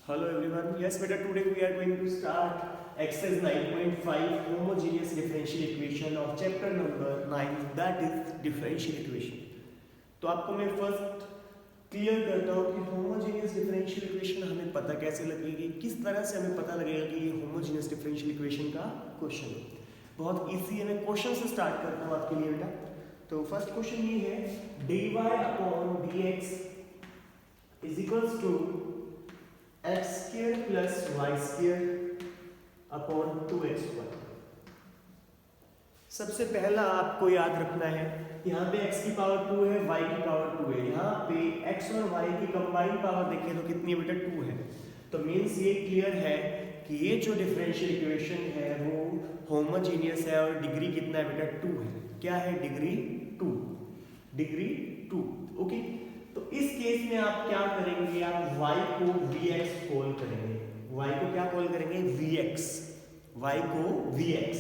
Hello everyone. Yes, beta. Today we are going to start exercise 9.5 homogeneous differential equation of chapter number 9 that is differential equation. तो आपको मैं first clear करता हूँ कि homogeneous differential equation हमें पता कैसे लगेगी, किस तरह से हमें पता लगेगा कि ये होमोजेनियस डिफरेंशियल इक्वेशन का क्वेश्चन है। बहुत इजी है। मैं क्वेश्चन से स्टार्ट करता हूँ आपके लिए बेटा। तो फर्स्ट क्वेश्चन ये है dy upon dx is equals to x square plus y square upon 2xy। सबसे पहला आपको याद रखना है, यहाँ पे x की पावर 2 है, y की पावर 2 है। यहाँ पे x और y की कंबाइंड पावर देखें तो कितनी है बेटा? 2 है। तो मीन्स ये क्लियर है कि ये जो डिफरेंशियल इक्वेशन है वो होमोजीनियस है और डिग्री कितना है बेटा? 2 है। क्या है? डिग्री 2। डिग्री 2। ओके। तो इस केस में आप क्या करेंगे? आप y को vx कॉल करेंगे। y को क्या कॉल करेंगे? vx। y को vx।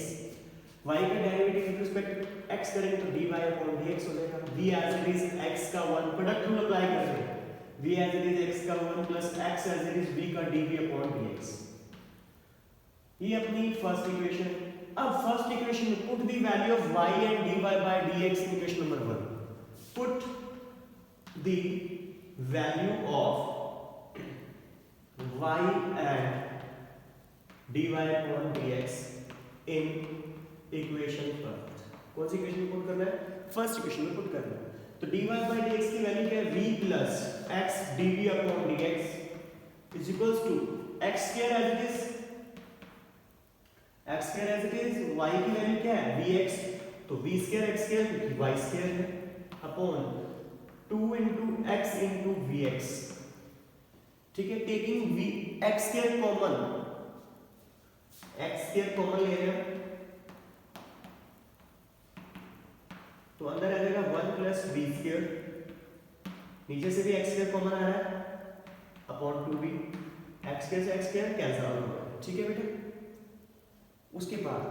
y का डेरिवेटिव विद रिस्पेक्ट x करेंगे तो dy अपॉन dx हो जाएगा। v as it is x का 1 प्रोडक्ट रूल अप्लाई करेंगे। v as it is x का 1 plus x as it is v का dv अपॉन dx। ये अपनी फर्स्ट इक्वेशन है। अब फर्स्ट इक्वेशन में put the value of y and dy by dx in equation number 1। Put the value of y and dy upon dx in equation first. कौन सी equation में put करना है? First equation में put करना है। तो dy by dx की value क्या है? v plus x dv upon dx is equals to x square as it is, x square as it is, y की वैल्यू क्या है? vx। तो v square x square क्योंकि y square है upon 2 into x into vx। ठीक है। Taking v x square common, x square common ले रहे हैं तो अंदर आ जाएगा 1 प्लस v स्क्वायर, नीचे से भी x स्क्वायर कॉमन आ रहा है अपॉन 2v। x स्क्वायर से x स्क्वायर कैंसिल आउट हो गया। ठीक है बेटा। उसके बाद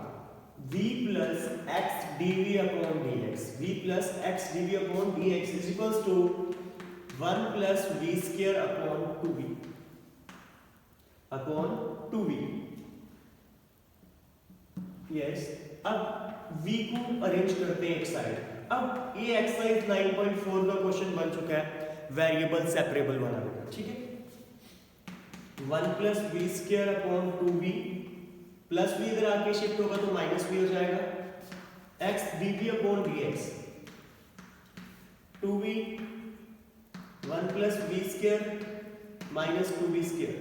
v plus x dv upon dx, v plus x dv upon dx is equals to 1 plus v square upon 2v upon 2v। yes। अब v को अरेंज करते हैं एक साइड। अब ये एक्सरसाइज 9.4 का क्वेश्चन बन चुका है वेरिएबल सेपरेबल वाला। ठीक है। 1 plus v square upon 2v plus भी इधर आके शिफ्ट होगा तो माइनस भी हो जाएगा। x dv upon dx 2v 1 plus v square minus 2v square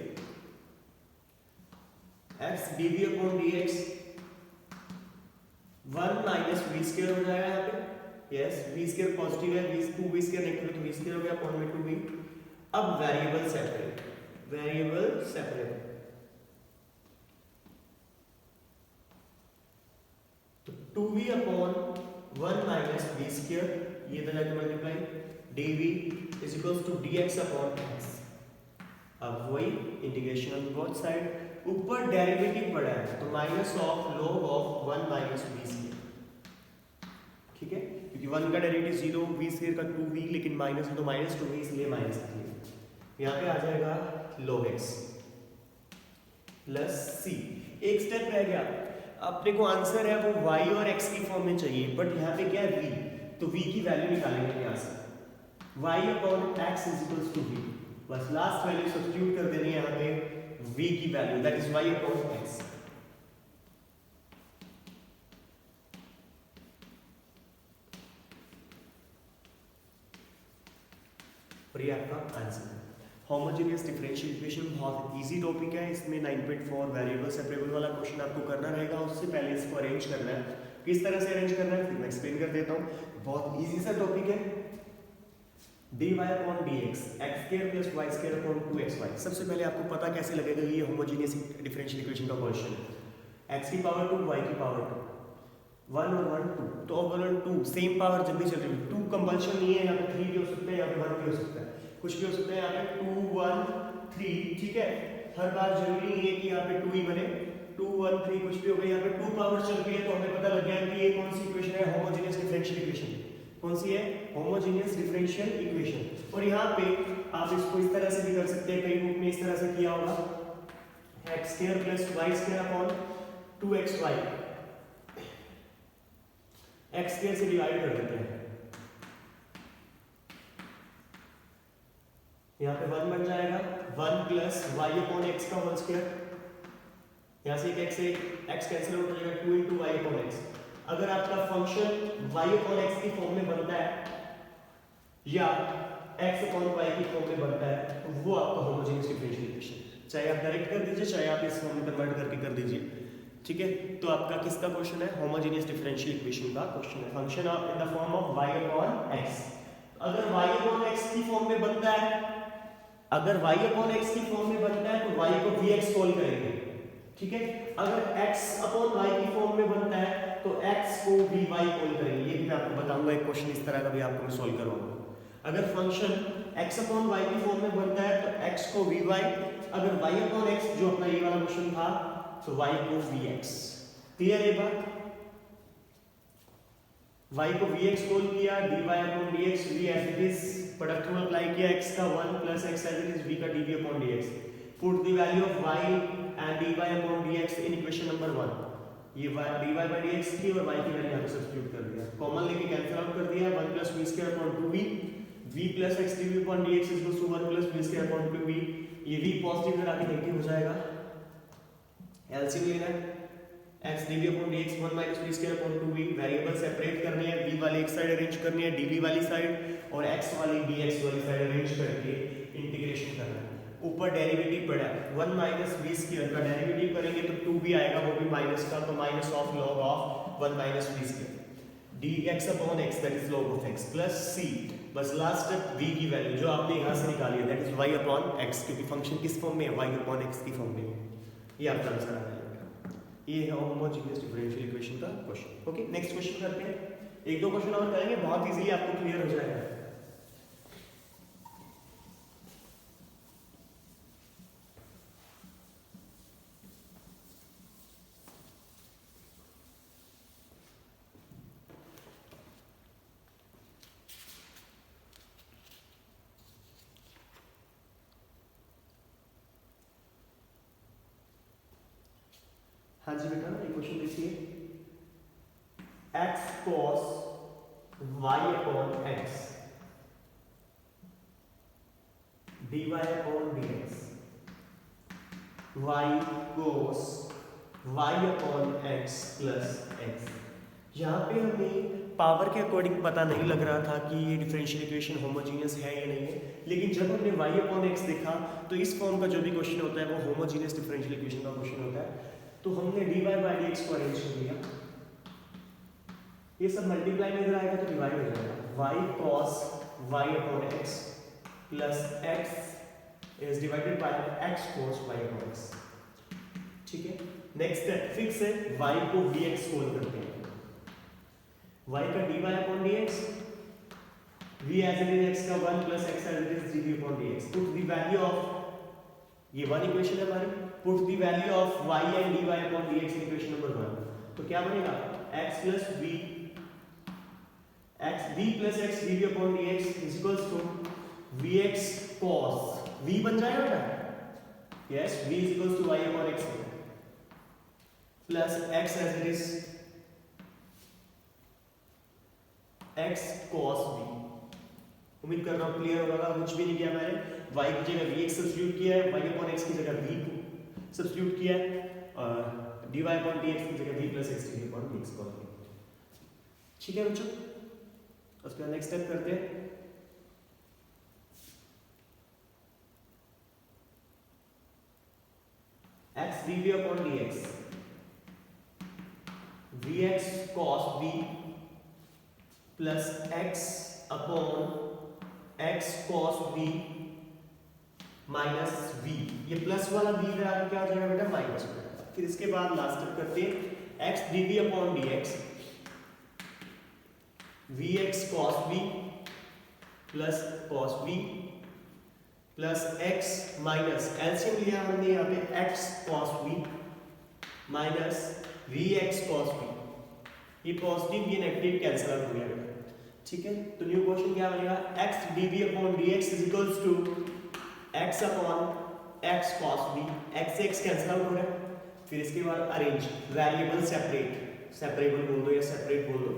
x dv upon dx 1 minus v square हो जाएगा यहाँ पे। यस, v स्क्वायर पॉजिटिव है, 2v स्क्वायर नेगेटिव तो v स्क्वायर हो गया अपॉन में 2v। अब वेरिएबल सेपरेट, वेरिएबल सेपरेट। तो 2v upon 1 minus v square, ये इधर जाके multiply, dv is equals to dx upon x। अब वही इंटीग्रेशन ऑन बोथ साइड, ऊपर डेरिवेटिव पड़ा है तो minus of log of 1 minus v square. ठीक है, क्योंकि 1 का डेरिवेटिव 0, v स्क्वायर का 2v, लेकिन माइनस है तो माइनस 2v, इसलिए माइनस लिखिए। यहाँ पे आ जाएगा log x प्लस c। एक स्टेप रह गया। अपने को आंसर है वो y और x की फॉर्म में चाहिए, बट यहाँ पे क्या है? v। तो v की वैल्यू निकालेंगे यहाँ से। y upon x is equals to v। बस लास्ट वैल्यू सब्स्टिट्यूट कर देनी है यहाँ पे v की वैल्यू, that is y upon x। और ये आपका आंसर है। होमोजेनियस डिफरेंशियल इक्वेशन बहुत इजी टॉपिक है। इसमें 9.4 वेरिएबल सेपरेबल वाला क्वेश्चन आपको करना रहेगा। उससे पहले इसको अरेंज करना है। किस तरह से अरेंज करना है फिर मैं एक्सप्लेन कर देता हूँ। बहुत इजी सा टॉपिक है। dy upon dx x square plus y square upon 2xy। सबसे पहले आपको पता कैसे लगेगा ये होमोजेनियस डिफरेंशियल इक्वेशन का क्वेश्चन है। x की पावर 2 y की पावर 2, 1 और 1 2, तो ओवरऑल 2 सेम पावर जब भी चल रही है। 2 कंपल्शन नहीं है, यहाँ पे 3 भी हो सकता है, यहाँ पे 1 भी हो सकता है, कुछ भी हो सकता है। यहाँ पे 2 1 3, ठीक है। हर बार जरूरी नहीं है कि यहाँ पे 2 ही बने, 2 1 3 कुछ भी हो गया। यहाँ पे 2 पावर चल रही है तो हमें पता लग गया कि ये कौन सी इक्वेशन है? Homogeneous differential equation. कौन सी है? Homogeneous differential equation. और यहाँ पे आप इसको इस तरह से भी कर सकते हैं, कई बुक में इस तरह से किया होगा, x square plus y square upon 2xy, x square से डिवाइड कर देते हैं, यहाँ पे 1 बन जाएगा, 1 प्लस वाई अपॉन एक्स का होल स्क्वायर, यहाँ से एक एक्स से एक्स कैंसिल आउट हो जाएगा, 2 इंटू वाई अपॉन एक्स। अगर आपका फंक्शन वाई अपॉन एक्स की फॉर्म में बनता है या एक्स अपॉन वाई की फॉर्म में बनता है तो वो आपका होमोजेनियस डिफरेंशियल इक्वेशन, चाहे आप डायरेक्ट कर दीजिए चाहे आप इस फॉर्म में कन्वर्ट करके कर दीजिए, ठीक है। तो आपका किसका क्वेश्चन है, होमोजेनियस डिफरेंशियल इक्वेशन का क्वेश्चन है, function of in the form of y upon x। अगर y अपॉन x की फॉर्म में बनता है, अगर y अपॉन x की फॉर्म में बनता है तो y को vx कॉल करेंगे, ठीक है। अगर x अपॉन y की फॉर्म में बनता है तो x को vy कॉल करेंगे, ये भी मैं आपको बताऊंगा, एक क्वेश्चन इस तरह का भी आपको मैं सॉल्व करवाऊंगा। अगर फंक्शन x अपॉन y की फॉर्म में बनता है तो x को vy, अगर y अपॉन x जो अपना ये वाला क्वेश्चन था तो y को vx। क्लियर है बात, y को vx कॉल किया, dy upon dx v as it is, product rule apply किया, x का 1 plus x as it is, v का dv upon dx, put the value of y and dy upon dx in equation number 1, ये dy by dx की और y की value यहां पे substitute कर दिया, कॉमन लेके कैंसिल आउट कर दिया, 1 plus v square upon 2v, v plus x dv upon dx is equal to 1 plus v square upon 2v, ये v पॉजिटिव इधर आके नेगेटिव हो जाएगा, एलसीएम लेना है, x dv upon dx 1 minus v square upon 2v, variable separate करने हैं, v वाली एक साइड अरेंज करनी है, dv वाली साइड और x वाली dx वाली साइड अरेंज करके इंटीग्रेशन करना है। ऊपर डेरिवेटिव पड़ा है, 1 माइनस v स्क्वायर का डेरिवेटिव करेंगे तो 2v आएगा, वो भी माइनस का, तो minus of log of 1 minus v square, dx upon x that is log of x plus c, बस लास्ट स्टेप v की वैल्यू जो आपने यहां से निकाली है that is y upon x, क्योंकि फंक्शन किस फॉर्म में है, y अपॉन x की फॉर्म में, ये आपका आंसर आ जाएगा। ये है होमोजेनियस डिफरेंशियल इक्वेशन का क्वेश्चन। ओके, नेक्स्ट क्वेश्चन करते हैं, एक दो क्वेश्चन और करेंगे, बहुत इजीली आपको क्लियर हो जाएगा। हाँ जी बेटा, ये क्वेश्चन देखिए, x cos y upon x dy upon dx, y cos y upon x plus x। यहाँ पे हमें पावर के अकॉर्डिंग पता नहीं लग रहा था कि ये डिफरेंशियल इक्वेशन होमोजीनियस है या नहीं है, लेकिन जब हमने y अपॉन x देखा तो इस फॉर्म का जो भी क्वेश्चन होता है वो होमोजीनियस डिफरेंशियल इक्वेशन का क्वेश्चन होता है। तो हमने dy बाई dx को अरेंज कर लिया, ये सब मल्टीप्लाई में इधर आएगा तो डिवाइड हो जाएगा, y cos y upon x plus x is divided by x cos y upon x, ठीक है। नेक्स्ट स्टेप फिक्स है, y को vx कॉल करते हैं, y का dy upon dx, v as it is x का 1 plus x as it is dv upon dx, put the value of, ये one equation है हमारी, put the value of y and dy upon dx in equation number 1, तो क्या बनेगा, x plus v x v plus x dv upon dx is equals to vx cos v बन जाएगा बेटा, yes, v is equals to y upon x plus x as it is x cos v। उम्मीद कर रहा हूं clear होगा, कुछ भी नहीं किया मैंने, y की जगह vx सब्स्टिट्यूट किया है, y अपॉन x की जगह v को सब्स्टिट्यूट किया है, और dy अपॉन dx की जगह v plus x dv upon dx call किया, ठीक है बच्चों। उसके बाद नेक्स्ट स्टेप करते हैं, x dv upon dx, vx cos v plus x upon x cos v minus v, ये प्लस वाला v इधर आके क्या हो जाएगा बेटा, माइनस हो जाएगा। फिर इसके बाद लास्ट स्टेप करते हैं, x dv upon dx, vx cos v plus cos v plus x minus LCM लिया हमने यहाँ पे x cos v minus vx cos v, ये पॉजिटिव ये नेगेटिव कैंसिल आउट हो गया, ठीक है, तो न्यू क्वेश्चन क्या बनेगा, x dv upon dx is equals to x upon x cos v, x से x कैंसिल आउट हो रहा है, फिर इसके बाद अरेंज वेरिएबल सेपरेट, सेपरेबल बोल दो या सेपरेट बोल दो,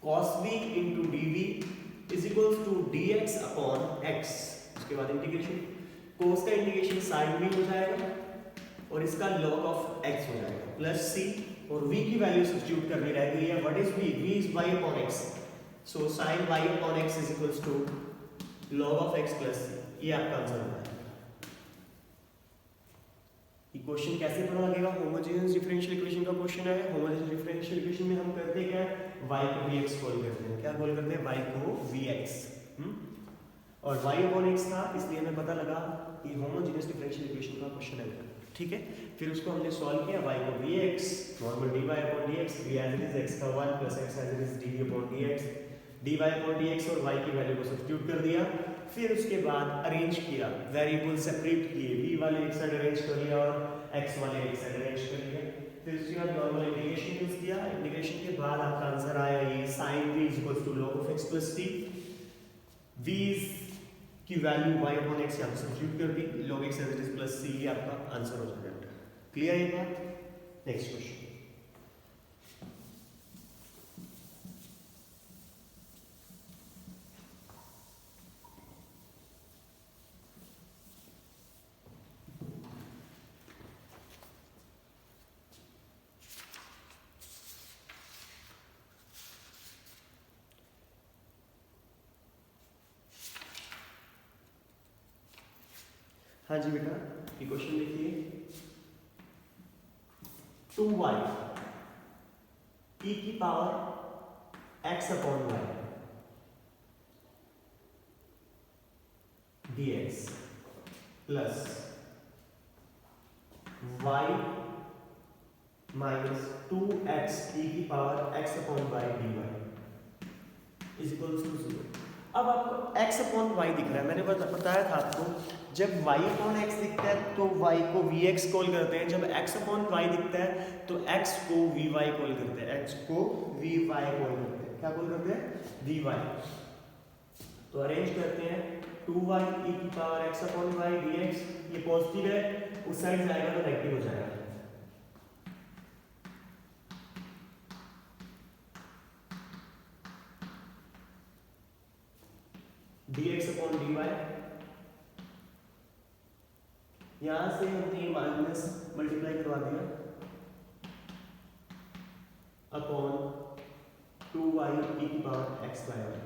cos v into dv is equals to dx upon x, उसके बाद इंटीग्रेशन, cos का इंटीग्रेशन sin v हो जाएगा और इसका log ऑफ x हो जाएगा प्लस c, और v की वैल्यू सब्स्टिट्यूट करनी रह गई है, what is v, v is y upon x, so sin y upon x is equals to log of x plus c, ये आपका आंसर होगा। ये क्वेश्चन कैसे पता लगेगा, होमोजेनियस डिफरेंशियल इक्वेशन का क्वेश्चन है, होमोजेनियस डिफरेंशियल इक्वेशन में हम करते क्या है, y को vx कॉल करते हैं, क्या कॉल करते हैं, y को vx, और y अपॉन x था, इसलिए हमें पता लगा कि होमोजेनियस डिफरेंशियल इक्वेशन का क्वेश्चन है, ठीक है। फिर उसको हमने सॉल्व किया, y को vx normal dy upon dx, v as it is x का 1 plus x as it is dv upon dx, dy upon dx और y की वैल्यू को सब्स्टिट्यूट कर दिया, फिर उसके बाद अरेंज किया, वेरिएबल सेपरेट किए, v वाले एक साइड अरेंज कर लिया और x वाले एक साइड अरेंज कर लिया, फिर उसके बाद नॉर्मल इंटीग्रेशन यूज किया, इंटीग्रेशन के बाद आपका आंसर आया ये sin v is equal to log of x plus t, v की वैल्यू y अपॉन x यहाँ पे सब्स्टिट्यूट कर दी, log x as it is plus c, ये आपका आंसर हो जाएगा। क्लियर है बात, नेक्स्ट क्वेश्चन, हाँ जी बेटा, ये क्वेश्चन देखिए, 2y e की power x upon y dx plus y minus 2x e की power x upon y dy is equals to 0। अब आपको x अपॉन y दिख रहा है, मैंने बताया था आपको, जब y अपॉन x दिखता है तो y को vx कॉल करते हैं, जब x अपॉन y दिखता है तो x को vy कॉल करते हैं, x को vy कॉल करते हैं, क्या कॉल करते हैं, vy। तो अरेंज करते हैं, 2y e की power x upon y dx, ये पॉजिटिव है, उस साइड जाएगा तो नेगेटिव हो जाएगा, dx अपॉन dy, यहां से हमने माइनस मल्टीप्लाई करवा दिया अपॉन 2y e की पावर x बाय y।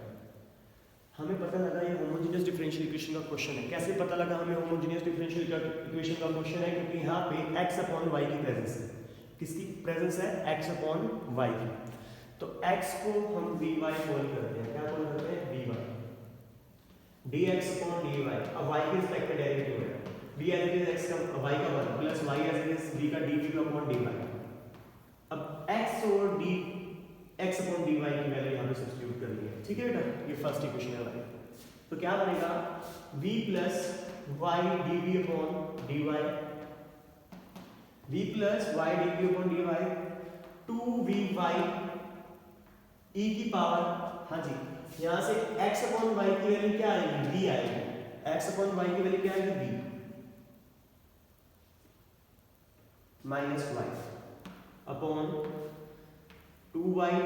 हमें पता लगा ये होमोजेनियस डिफरेंशियल इक्वेशन का क्वेश्चन है। कैसे पता लगा हमें होमोजेनियस डिफरेंशियल इक्वेशन का क्वेश्चन है, क्योंकि यहाँ पे x अपॉन y की प्रेजेंस है। किसकी प्रेजेंस है, x अपॉन y की। तो x को हम vy कॉल करते हैं, क्या कॉल करते हैं, vy, dx अपॉन dy, अब y के रिस्पेक्ट में डेरिवेटिव है, v as it is x का y का 1 plus y as it is v का dv अपॉन dy। अब x और d x अपॉन dy की वैल्यू यहाँ पे सब्स्टिट्यूट कर दी है, ठीक है बेटा, ये फर्स्ट इक्वेशन है हमारी। तो क्या बनेगा, v plus y dv upon dy, v plus y dv upon dy 2vy e की पावर, हाँ जी, यहाँ से x अपॉन y की वैल्यू क्या आएगी, v आएगी, x अपॉन y की वैल्यू क्या आएगी, v minus y upon 2y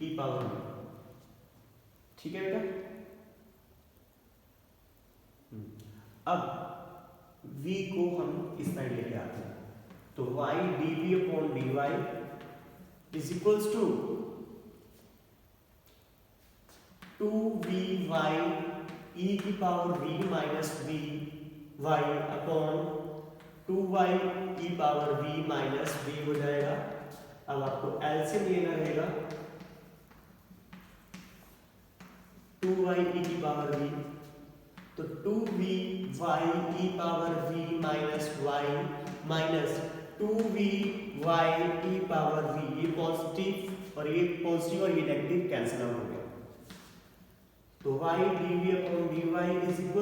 e power v, ठीक है बेटा। अब v को हम इस साइड लेके आते हैं, तो y dv upon dy is equals to 2vy e की power v minus v y upon 2y e power v minus v हो जाएगा। अब आपको एलसीएम लेना रहेगा, 2y e की पावर v, तो 2vy e power v minus y minus 2vy e power v, ये पॉजिटिव और ये नेगेटिव कैंसिल आउट हो गया, तो y dv upon dy is equal